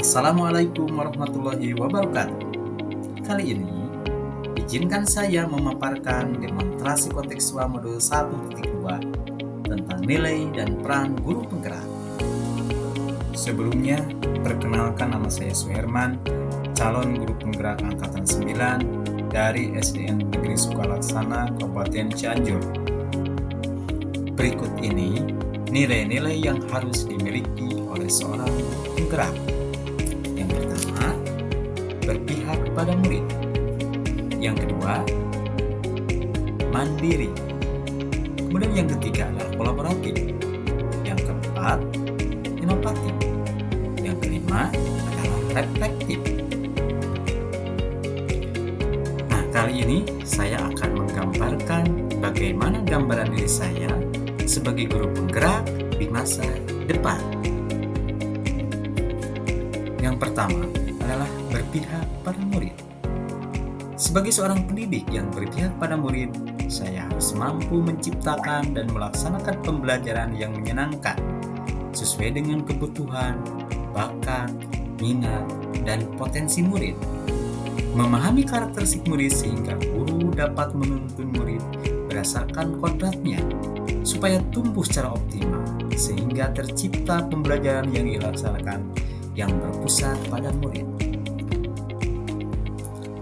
Assalamualaikum warahmatullahi wabarakatuh. Kali ini, izinkan saya memaparkan demonstrasi kontekstual modul 1.2 tentang nilai dan peran guru penggerak. Sebelumnya, perkenalkan nama saya Suherman, calon guru penggerak Angkatan 9 dari SDN Negeri Sukalaksana, Kabupaten Cianjur. Berikut ini nilai-nilai yang harus dimiliki oleh seorang guru penggerak. Yang pertama, berpihak pada murid. Yang kedua, mandiri. Kemudian yang ketiga adalah kolaboratif. Yang keempat, inovatif. Yang kelima adalah reflektif. Nah, kali ini saya akan menggambarkan bagaimana gambaran diri saya sebagai guru penggerak di masa depan. Yang pertama adalah berpihak pada murid. Sebagai seorang pendidik yang berpihak pada murid, saya harus mampu menciptakan dan melaksanakan pembelajaran yang menyenangkan sesuai dengan kebutuhan, bakat, minat, dan potensi murid. Memahami karakteristik murid sehingga guru dapat menuntun murid berdasarkan kodratnya supaya tumbuh secara optimal sehingga tercipta pembelajaran yang dilaksanakan yang berpusat pada murid.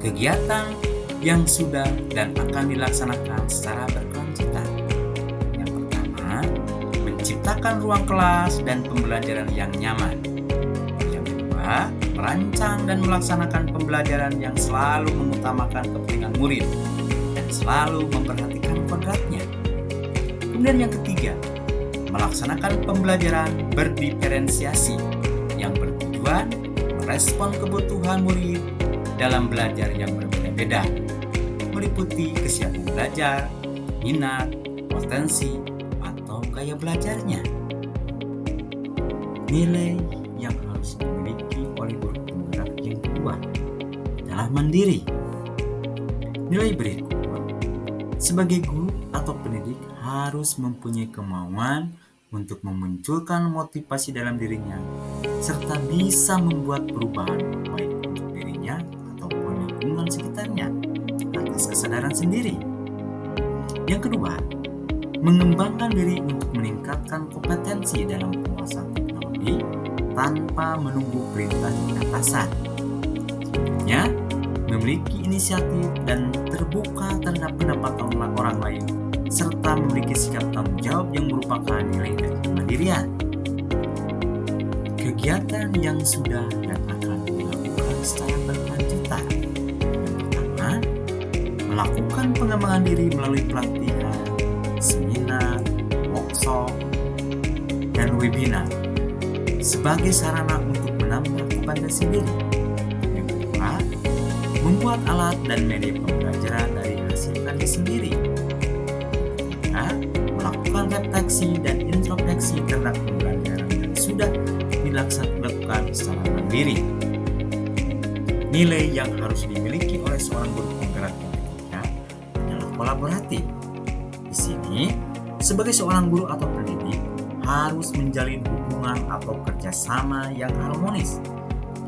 Kegiatan yang sudah dan akan dilaksanakan secara berkelanjutan. Yang pertama, menciptakan ruang kelas dan pembelajaran yang nyaman. Yang kedua, merancang dan melaksanakan pembelajaran yang selalu mengutamakan kepentingan murid dan selalu memperhatikan kodratnya. Kemudian yang ketiga, melaksanakan pembelajaran berdiferensiasi yang bertujuan merespon kebutuhan murid dalam belajar yang berbeda-beda, meliputi kesiapan belajar, minat, potensi, atau gaya belajarnya. Nilai yang harus dimiliki oleh guru penggerak yang kedua adalah mandiri. Nilai berikut, sebagai guru atau pendidik harus mempunyai kemauan untuk memunculkan motivasi dalam dirinya, serta bisa membuat perubahan baik untuk dirinya ataupun lingkungan sekitarnya atas kesadaran sendiri. Yang kedua, mengembangkan diri untuk meningkatkan kompetensi dalam penguasaan teknologi tanpa menunggu perintah dari atasan. Selanjutnya, memiliki inisiatif dan terbuka terhadap pendapat orang lain, serta memiliki sikap tanggung jawab yang merupakan nilai dari kemandirian. Kegiatan yang sudah dan akan dilakukan secara berkelanjutan. Yang pertama, melakukan pengembangan diri melalui pelatihan, seminar, workshop, dan webinar sebagai sarana untuk menambah kompetensi diri. Yang kedua, membuat alat dan media pembelajaran dari hasil karya sendiri. Melakukan refleksi dan introspeksi terhadap pembelajaran yang sudah dilakukan secara mandiri. Nilai yang harus dimiliki oleh seorang guru penggerak yang ketiga adalah kolaboratif. Di sini, sebagai seorang guru atau pendidik harus menjalin hubungan atau kerjasama yang harmonis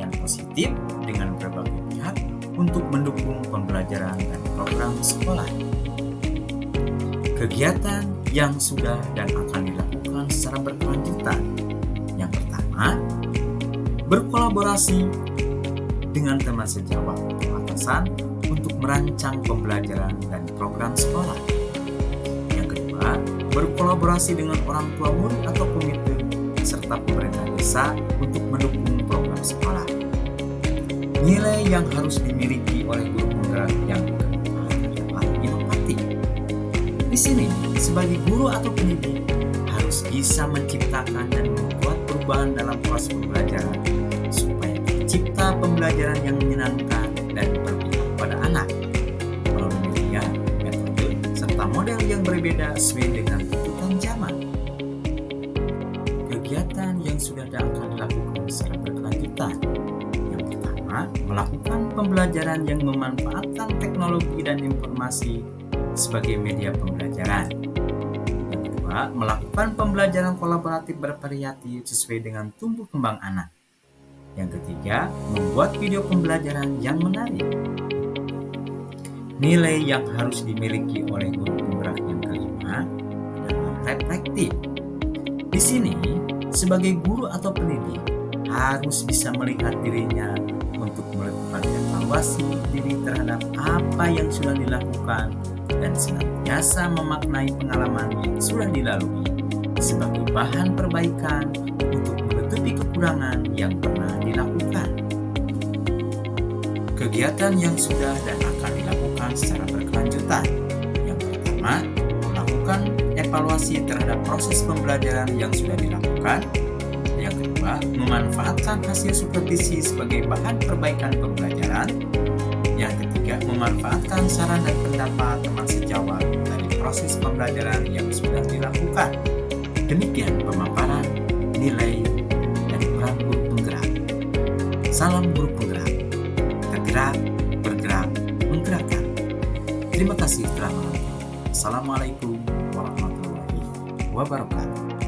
dan positif dengan berbagai pihak untuk mendukung pembelajaran dan program sekolah. Kegiatan yang sudah dan akan dilakukan secara berkelanjutan. Yang pertama, berkolaborasi dengan teman sejawat atau atasan untuk merancang pembelajaran dan program sekolah. Yang kedua, berkolaborasi dengan orang tua murid atau komite serta pemerintah desa untuk mendukung program sekolah. Nilai yang harus dimiliki oleh guru penggerak yang kedua adalah inovatif. Di sini, sebagai guru atau pendidik harus bisa menciptakan dan membuat perubahan dalam proses pembelajaran supaya tercipta pembelajaran yang menyenangkan dan berpihak pada anak melalui media, metode, serta model yang berbeda sesuai dengan tuntutan zaman. Kegiatan yang sudah dan akan dilakukan secara berkelanjutan. Yang pertama, melakukan pembelajaran yang memanfaatkan teknologi dan informasi sebagai media pembelajaran. Yang kedua, melakukan pembelajaran kolaboratif bervariatif sesuai dengan tumbuh kembang anak. Yang ketiga, membuat video pembelajaran yang menarik. Nilai yang harus dimiliki oleh guru penggerak yang kelima adalah reflektif. Di sini, sebagai guru atau pendidik harus bisa melihat dirinya untuk melakukan evaluasi diri terhadap apa yang sudah dilakukan dan senantiasa memaknai pengalaman yang sudah dilalui sebagai bahan perbaikan untuk menutupi kekurangan yang pernah dilakukan. Kegiatan yang sudah dan akan dilakukan secara berkelanjutan. Yang pertama, melakukan evaluasi terhadap proses pembelajaran yang sudah dilakukan. Yang kedua, memanfaatkan hasil supervisi sebagai bahan perbaikan pembelajaran. Yang ketiga, memanfaatkan saran dan pendapat teman sejawat dari proses pembelajaran yang sudah dilakukan. Demikian pemaparan nilai dan peran guru penggerak. Salam guru penggerak. Tergerak, bergerak, menggerakkan. Terima kasih telah menonton. Assalamualaikum warahmatullahi wabarakatuh.